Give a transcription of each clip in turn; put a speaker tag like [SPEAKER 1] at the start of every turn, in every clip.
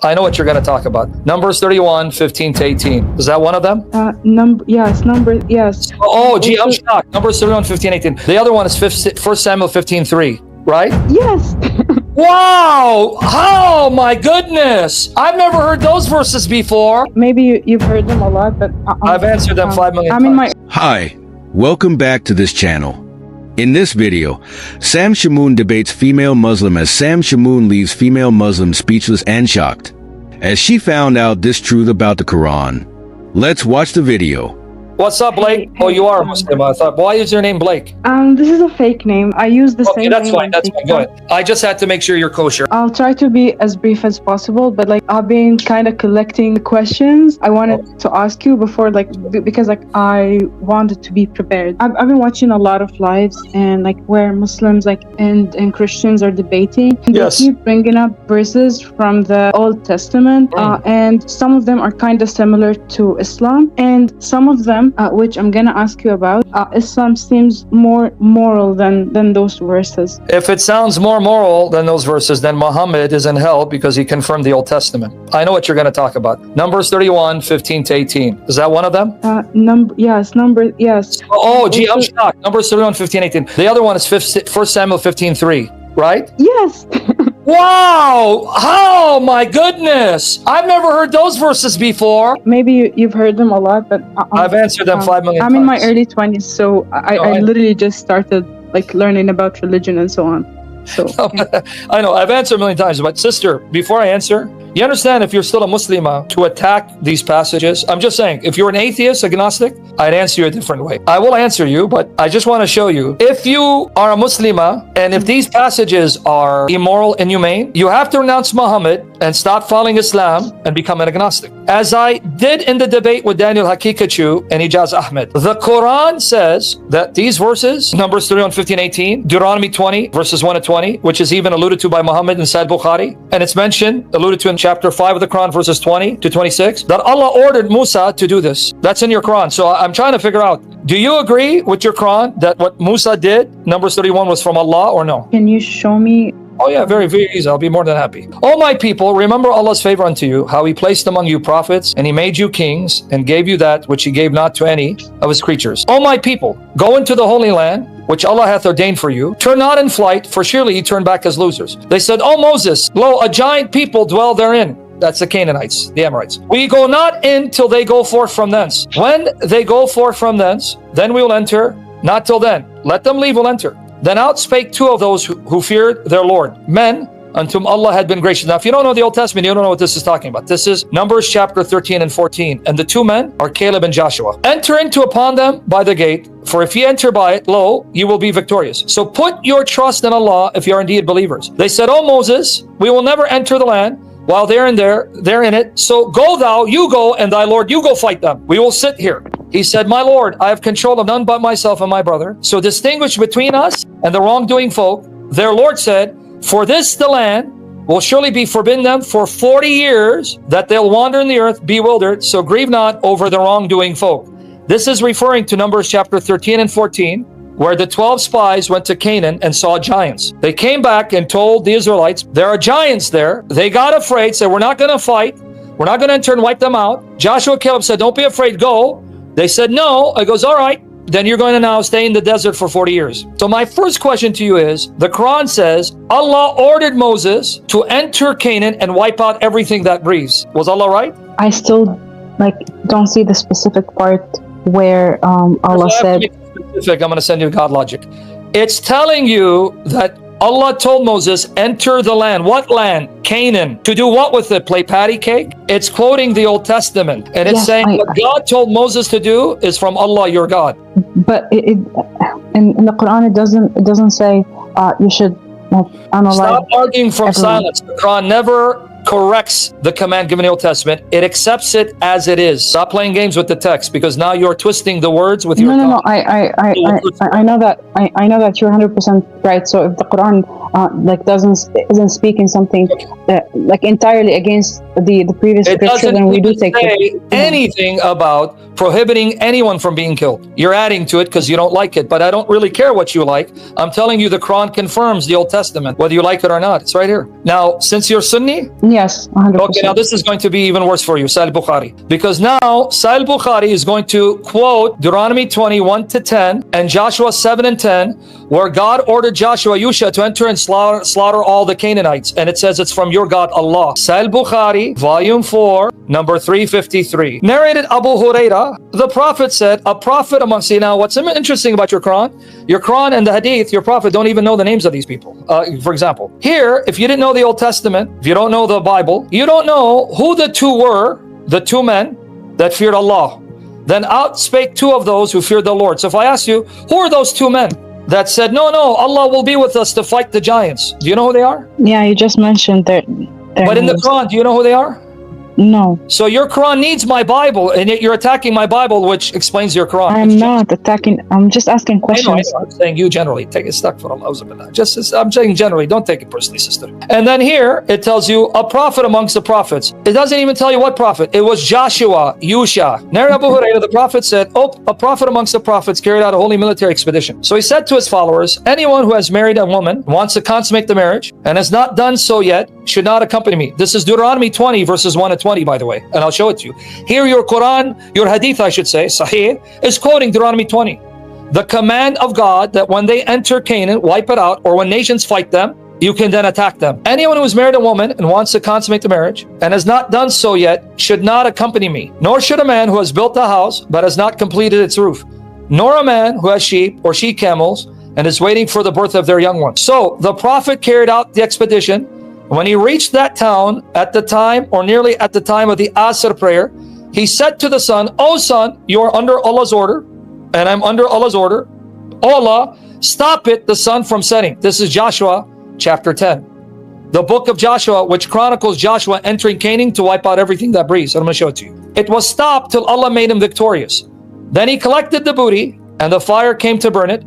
[SPEAKER 1] I know what you're going to talk about. Numbers 31, 15 to 18. Is that one of them?
[SPEAKER 2] Yes.
[SPEAKER 1] Oh, gee, I'm shocked. Numbers 31, 15, 18. The other one is 1 Samuel 15, 3, right?
[SPEAKER 2] Yes.
[SPEAKER 1] Wow! Oh my goodness! I've never heard those verses before.
[SPEAKER 2] Maybe you've heard them a lot, but
[SPEAKER 1] I've answered them 5 million times.
[SPEAKER 3] Hi, welcome back to this channel. In this video, Sam Shamoun debates female Muslim as Sam Shamoun leaves female Muslim speechless and shocked, as she found out this truth about the Quran. Let's watch the video.
[SPEAKER 1] What's up, Blake? Oh, you are a Muslim. I thought, why is your name Blake?
[SPEAKER 2] This is a fake name. I use the same
[SPEAKER 1] that's
[SPEAKER 2] name.
[SPEAKER 1] fine. That's fine. Go ahead. I just had to make sure you're kosher.
[SPEAKER 2] I'll try to be as brief as possible, but I've been kind of collecting questions I wanted to ask you before, because I wanted to be prepared. I've been watching a lot of lives and where Muslims and Christians are debating.
[SPEAKER 1] Yes.
[SPEAKER 2] They keep bringing up verses from the Old Testament, and some of them are kind of similar to Islam, and some of them, which I'm gonna ask you about, Islam seems more moral than those verses.
[SPEAKER 1] If it sounds more moral than those verses, then Muhammad is in hell because he confirmed the Old Testament. I know what you're going to talk about. Numbers 31, 15 to 18. Is that one of them?
[SPEAKER 2] Yes.
[SPEAKER 1] Oh, gee, I'm shocked. Numbers 31, 15, 18. The other one is 1 Samuel 15, 3, right?
[SPEAKER 2] Yes.
[SPEAKER 1] Wow! Oh my goodness! I've never heard those verses before.
[SPEAKER 2] Maybe you've heard them a lot, but
[SPEAKER 1] I've answered them 5 million
[SPEAKER 2] times. I'm in my early 20s, so I literally just started learning about religion and so on. So yeah.
[SPEAKER 1] I know I've answered a million times, but sister, before I answer, you understand if you're still a Muslimah to attack these passages? I'm just saying, if you're an atheist, agnostic, I'd answer you a different way. I will answer you, but I just want to show you, if you are a Muslimah and if these passages are immoral and inhumane, you have to renounce Muhammad and stop following Islam and become an agnostic. As I did in the debate with Daniel Hakikachu and Ijaz Ahmed, the Quran says that these verses, Numbers 31, 15, 18, Deuteronomy 20, verses 1 to 20, which is even alluded to by Muhammad in Sahih Bukhari, and it's alluded to in chapter 5 of the Quran, verses 20 to 26, that Allah ordered Musa to do this. That's in your Quran. So I'm trying to figure out, do you agree with your Quran that what Musa did, Numbers 31, was from Allah or no?
[SPEAKER 2] Can you show me?
[SPEAKER 1] Oh yeah, very, very easy. I'll be more than happy. O my people, remember Allah's favor unto you, how He placed among you prophets, and He made you kings, and gave you that which He gave not to any of His creatures. O my people, go into the Holy Land, which Allah hath ordained for you. Turn not in flight, for surely ye turn back as losers. They said, O Moses, lo, a giant people dwell therein. That's the Canaanites, the Amorites. We go not in till they go forth from thence. When they go forth from thence, then we will enter. Not till then. Let them leave, we'll enter. Then out spake two of those who feared their Lord, men unto whom Allah had been gracious. Now, if you don't know the Old Testament, you don't know what this is talking about. This is Numbers chapter 13 and 14. And the two men are Caleb and Joshua. Enter into upon them by the gate, for if ye enter by it, lo, you will be victorious. So put your trust in Allah if you are indeed believers. They said, O Moses, we will never enter the land while they're in it. So go thou, you go, and thy Lord, you go fight them. We will sit here. He said, my Lord, I have control of none but myself and my brother. So distinguish between us and the wrongdoing folk. Their Lord said, for this the land will surely be forbidden them for 40 years, that they'll wander in the earth bewildered. So grieve not over the wrongdoing folk. This is referring to Numbers chapter 13 and 14, where the 12 spies went to Canaan and saw giants. They came back and told the Israelites, there are giants there. They got afraid, said, we're not going to fight. We're not going to enter and wipe them out. Joshua and Caleb said, don't be afraid, go. They said, no. I goes, all right, then you're going to now stay in the desert for 40 years. So my first question to you is, the Quran says, Allah ordered Moses to enter Canaan and wipe out everything that breathes. Was Allah right?
[SPEAKER 2] I still don't see the specific part where Allah said.
[SPEAKER 1] I'm going to send you God logic. It's telling you that Allah told Moses, enter the land. What land? Canaan. To do what with it? Play patty cake? It's quoting the Old Testament. And it's saying what God told Moses to do is from Allah, your God.
[SPEAKER 2] But in the Quran, it doesn't say you should analyze.
[SPEAKER 1] Stop arguing from silence. The Quran never corrects the command given in the Old Testament. It accepts it as it is. Stop playing games with the text, because now you're twisting the words with your
[SPEAKER 2] No. I know that. I know that you're 100% right. So if the Quran isn't speaking something entirely against the previous scripture, then we do take it.
[SPEAKER 1] Anything about prohibiting anyone from being killed. You're adding to it because you don't like it, but I don't really care what you like. I'm telling you the Quran confirms the Old Testament, whether you like it or not. It's right here. Now, since you're Sunni,
[SPEAKER 2] Yes, 100%.
[SPEAKER 1] okay, now this is going to be even worse for you, Sahih Bukhari. Because now Sahih Bukhari is going to quote Deuteronomy 21 to 10 and Joshua 7 and 10, where God ordered Joshua, Yusha, to enter and slaughter all the Canaanites. And it says it's from your God, Allah. Sahih Bukhari, volume 4, number 353. Narrated Abu Huraira, the Prophet said, a prophet among... See, now what's interesting about your Quran and the Hadith, your Prophet don't even know the names of these people. For example, here, if you didn't know the Old Testament, if you don't know the Bible, you don't know who the two were, the two men that feared Allah. Then out spake two of those who feared the Lord. So if I ask you, who are those two men that said, no, Allah will be with us to fight the giants? Do you know who they are?
[SPEAKER 2] Yeah, you just mentioned their
[SPEAKER 1] But in the
[SPEAKER 2] names.
[SPEAKER 1] Quran, do you know who they are?
[SPEAKER 2] No,
[SPEAKER 1] So your Quran needs my Bible, and yet you're attacking my Bible, which explains your Quran.
[SPEAKER 2] I'm not attacking. I'm just asking
[SPEAKER 1] I know,
[SPEAKER 2] questions.
[SPEAKER 1] I'm saying you generally. Take it stuck for Allah. I'm saying generally. Don't take it personally, sister. And then here, it tells you a prophet amongst the prophets. It doesn't even tell you what prophet. It was Joshua, Yusha. Narrated Abu Hurairah, the prophet said, a prophet amongst the prophets carried out a holy military expedition. So he said to his followers, anyone who has married a woman, wants to consummate the marriage, and has not done so yet, should not accompany me. This is Deuteronomy 20, verses 1 to 20, by the way. And I'll show it to you. Here your Quran, your Hadith, I should say, Sahih, is quoting Deuteronomy 20. The command of God that when they enter Canaan, wipe it out, or when nations fight them, you can then attack them. Anyone who has married a woman and wants to consummate the marriage and has not done so yet should not accompany me. Nor should a man who has built a house but has not completed its roof. Nor a man who has sheep or she camels and is waiting for the birth of their young ones. So the prophet carried out the expedition. When he reached that town at the time or nearly at the time of the Asr prayer, he said to the son, O son, you are under Allah's order, and I'm under Allah's order. Allah, stop it, the sun from setting. This is Joshua chapter 10. The book of Joshua, which chronicles Joshua entering Canaan to wipe out everything that breathes. I'm going to show it to you. It was stopped till Allah made him victorious. Then he collected the booty, and the fire came to burn it,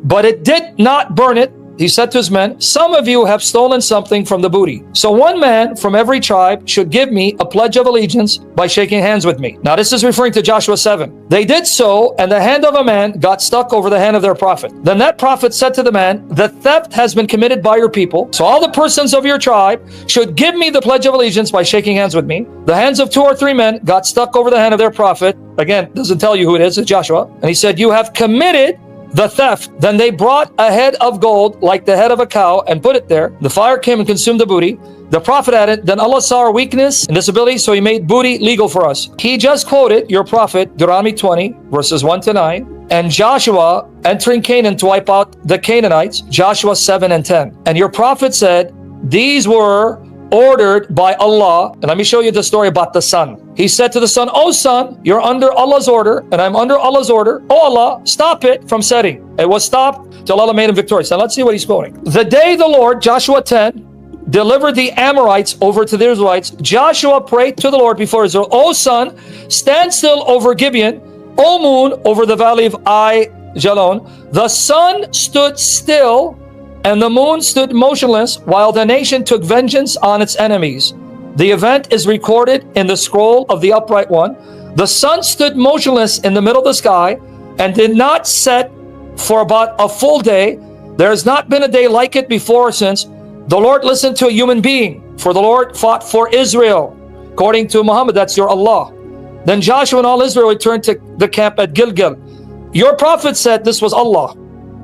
[SPEAKER 1] but it did not burn it. He said to his men, some of you have stolen something from the booty. So one man from every tribe should give me a pledge of allegiance by shaking hands with me. Now this is referring to Joshua 7. They did so, and the hand of a man got stuck over the hand of their prophet. Then that prophet said to the man, the theft has been committed by your people. So all the persons of your tribe should give me the pledge of allegiance by shaking hands with me. The hands of 2 or 3 men got stuck over the hand of their prophet. Again, doesn't tell you who it is, it's Joshua. And he said, you have committed the theft. Then they brought a head of gold like the head of a cow and put it there. The fire came and consumed the booty. The prophet added, then Allah saw our weakness and disability, so he made booty legal for us. He just quoted your prophet, Deuteronomy 20, verses 1 to 9, and Joshua entering Canaan to wipe out the Canaanites, Joshua 7 and 10. And your prophet said, these were ordered by Allah. And let me show you the story about the son. He said to the son, oh son, you're under Allah's order, and I'm under Allah's order. Oh Allah, stop it from setting. It was stopped till Allah made him victorious. Now let's see what he's quoting. The day the Lord, Joshua 10, delivered the Amorites over to the Israelites, Joshua prayed to the Lord before Israel, O sun, stand still over Gibeon, O moon, over the valley of Jalon. The sun stood still, and the moon stood motionless while the nation took vengeance on its enemies. The event is recorded in the scroll of the upright one. The sun stood motionless in the middle of the sky and did not set for about a full day. There has not been a day like it before or since. The Lord listened to a human being, for the Lord fought for Israel. According to Muhammad, that's your Allah. Then Joshua and all Israel returned to the camp at Gilgal. Your prophet said this was Allah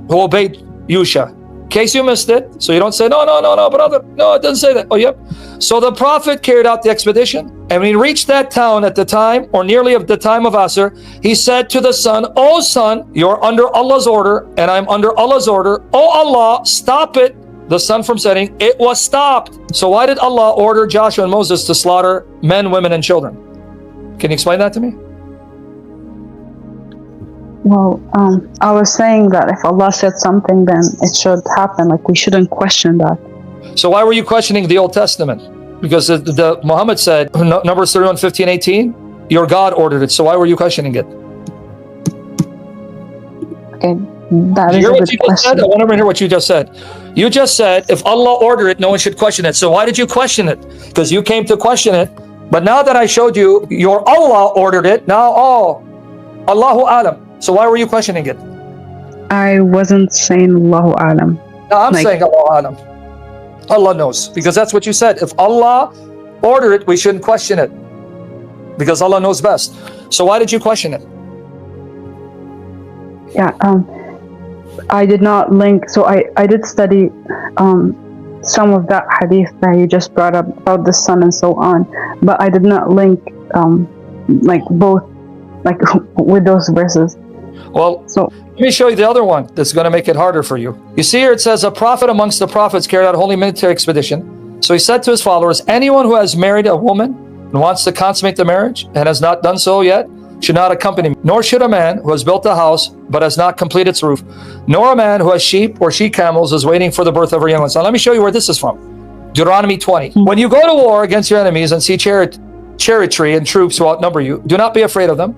[SPEAKER 1] who obeyed Yusha. In case you missed it, so you don't say, no, brother. No, it doesn't say that. Oh, yep. So the prophet carried out the expedition, and when he reached that town at the time, or nearly of the time of Asr, he said to the son, O son, you're under Allah's order, and I'm under Allah's order. O Allah, stop it, the sun from setting. It was stopped. So why did Allah order Joshua and Moses to slaughter men, women, and children? Can you explain that to me?
[SPEAKER 2] Well, I was saying that if Allah said something, then it should happen. Like, we shouldn't question that.
[SPEAKER 1] So why were you questioning the Old Testament? Because the Muhammad said, Numbers 31, 15, 18, your God ordered it. So why were you questioning it?
[SPEAKER 2] Okay, that is a good question.
[SPEAKER 1] I want to hear what you just said. You just said, if Allah ordered it, no one should question it. So why did you question it? Because you came to question it. But now that I showed you, your Allah ordered it, now, Allahu Alam. So why were you questioning it?
[SPEAKER 2] I wasn't saying Allahu Alam.
[SPEAKER 1] No, I'm saying Allahu Alam. Allah knows, because that's what you said. If Allah ordered it, we shouldn't question it, because Allah knows best. So why did you question it?
[SPEAKER 2] Yeah, I did not link. So I did study some of that hadith that you just brought up about the sun and so on, but I did not link like both, like with those verses.
[SPEAKER 1] Well,
[SPEAKER 2] So
[SPEAKER 1] let me show you the other one that's going to make it harder for you. You see here it says, a prophet amongst the prophets carried out a holy military expedition. So he said to his followers, anyone who has married a woman and wants to consummate the marriage and has not done so yet should not accompany me. Nor should a man who has built a house but has not completed its roof, nor a man who has sheep or she camels is waiting for the birth of her young ones. Now let me show you where this is from. Deuteronomy 20. When you go to war against your enemies and see chariotry and troops who outnumber you, do not be afraid of them.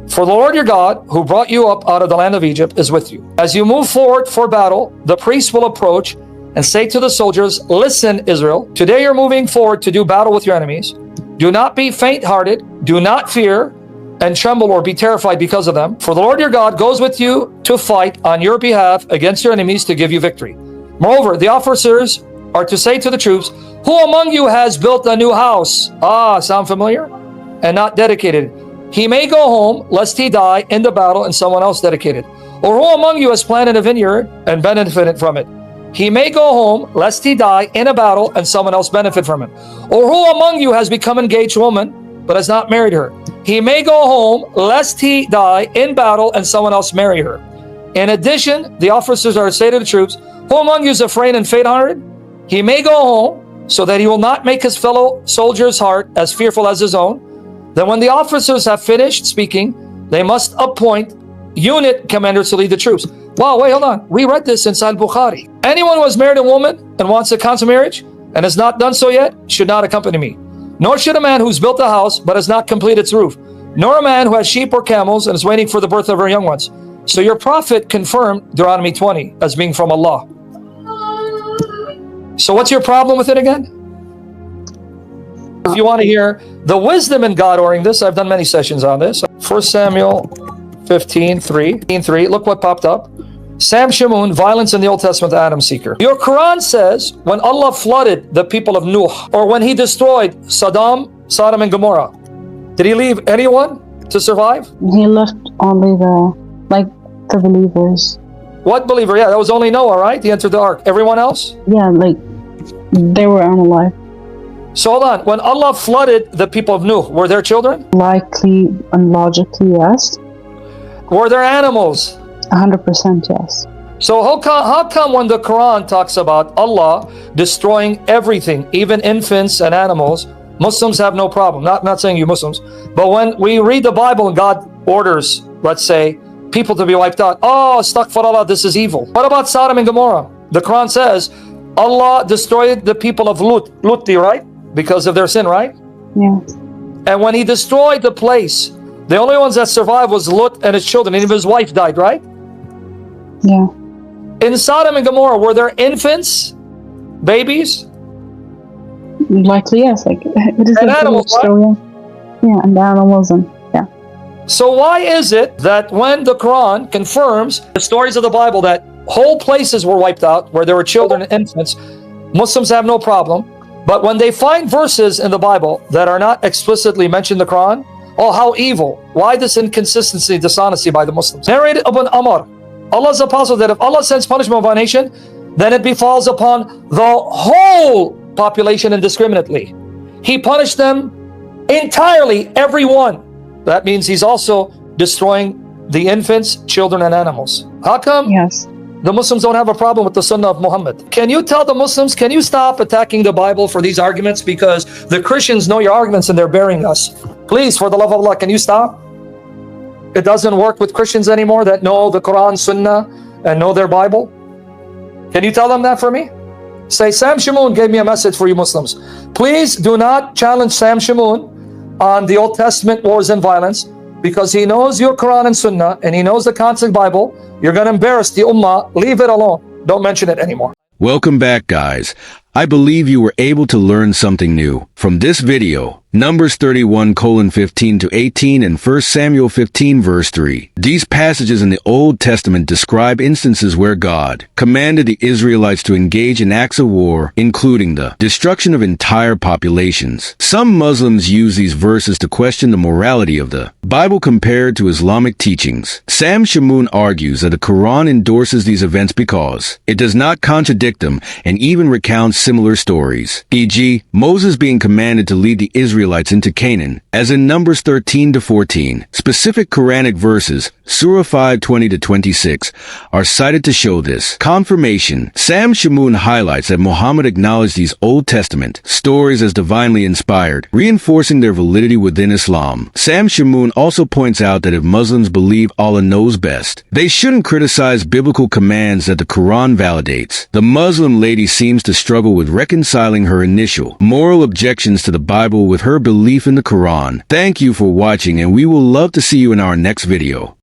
[SPEAKER 1] For the Lord your God, who brought you up out of the land of Egypt, is with you. As you move forward for battle, the priests will approach and say to the soldiers, listen, Israel, today you're moving forward to do battle with your enemies. Do not be faint-hearted, do not fear and tremble or be terrified because of them. For the Lord your God goes with you to fight on your behalf against your enemies to give you victory. Moreover, the officers are to say to the troops, who among you has built a new house? Ah, sound familiar? And not dedicated. He may go home, lest he die in the battle and someone else dedicated. Or who among you has planted a vineyard and benefited from it? He may go home, lest he die in a battle and someone else benefit from it. Or who among you has become engaged woman, but has not married her? He may go home, lest he die in battle and someone else marry her. In addition, the officers are to say to the troops, who among you is afraid and faint-hearted? He may go home, so that he will not make his fellow soldier's heart as fearful as his own. Then when the officers have finished speaking, they must appoint unit commanders to lead the troops. Wow, wait, hold on. We read this in Sahih Bukhari. Anyone who has married a woman and wants to consummate marriage and has not done so yet should not accompany me. Nor should a man who's built a house but has not completed its roof, nor a man who has sheep or camels and is waiting for the birth of her young ones. So your prophet confirmed Deuteronomy 20 as being from Allah. So what's your problem with it again? If you want to hear the wisdom in God ordering this, I've done many sessions on this. 1 Samuel 15:3. Look what popped up. Sam Shamoun, violence in the Old Testament, Adam seeker. Your Quran says when Allah flooded the people of Nuh, or when he destroyed Sodom and Gomorrah, did he leave anyone to survive?
[SPEAKER 2] he left only the believers.
[SPEAKER 1] What believer? Yeah, that was only Noah, right? He entered the ark. Everyone else?
[SPEAKER 2] Yeah, they were unalive.
[SPEAKER 1] So hold on. When Allah flooded the people of Nuh, were there children?
[SPEAKER 2] Likely and logically, yes.
[SPEAKER 1] Were there animals?
[SPEAKER 2] 100% yes.
[SPEAKER 1] So how come when the Quran talks about Allah destroying everything, even infants and animals, Muslims have no problem? Not saying you Muslims, but when we read the Bible and God orders, let's say, people to be wiped out, oh, astaghfirullah, this is evil. What about Sodom and Gomorrah? The Quran says Allah destroyed the people of Lutti, right? Because of their sin, right?
[SPEAKER 2] Yeah.
[SPEAKER 1] And when he destroyed the place, the only ones that survived was Lut and his children, and even his wife died, right?
[SPEAKER 2] Yeah.
[SPEAKER 1] In Sodom and Gomorrah, were there infants, babies?
[SPEAKER 2] Likely yes. It is
[SPEAKER 1] And
[SPEAKER 2] a
[SPEAKER 1] animals, right?
[SPEAKER 2] story. Yeah, and the animals and yeah.
[SPEAKER 1] So why is it that when the Quran confirms the stories of the Bible that whole places were wiped out where there were children and infants, Muslims have no problem, but when they find verses in the Bible that are not explicitly mentioned in the Quran, oh, how evil. Why this inconsistency, dishonesty by the Muslims? Narrated Ibn Amr, Allah's apostle, that if Allah sends punishment upon a nation, then it befalls upon the whole population indiscriminately. He punished them entirely, everyone. That means he's also destroying the infants, children, and animals. How come the Muslims don't have a problem with the Sunnah of Muhammad? Can you tell the Muslims, can you stop attacking the Bible for these arguments? Because the Christians know your arguments and they're burying us. Please, for the love of Allah, can you stop? It doesn't work with Christians anymore that know the Quran, Sunnah, and know their Bible. Can you tell them that for me? Say, Sam Shamoun gave me a message for you Muslims. Please do not challenge Sam Shamoun on the Old Testament wars and violence, because he knows your Quran and Sunnah, and he knows the concept Bible. You're going to embarrass the Ummah. Leave it alone. Don't mention it anymore.
[SPEAKER 3] Welcome back, guys. I believe you were able to learn something new from this video. Numbers 31:15 to 18 and 1 Samuel 15 verse 3. These passages in the Old Testament describe instances where God commanded the Israelites to engage in acts of war, including the destruction of entire populations. Some Muslims use these verses to question the morality of the Bible compared to Islamic teachings. Sam Shamoun argues that the Quran endorses these events because it does not contradict them and even recounts similar stories, e.g., Moses being commanded to lead the Israelites into Canaan, as in Numbers 13 to 14. Specific Quranic verses, Surah 5:20 to 26, are cited to show this confirmation. Sam Shamoun highlights that Muhammad acknowledged these Old Testament stories as divinely inspired, reinforcing their validity within Islam. Sam Shamoun also points out that if Muslims believe Allah knows best, they shouldn't criticize biblical commands that the Quran validates. The Muslim lady seems to struggle with reconciling her initial moral objections to the Bible with her belief in the Quran. Thank you for watching, and we will love to see you in our next video.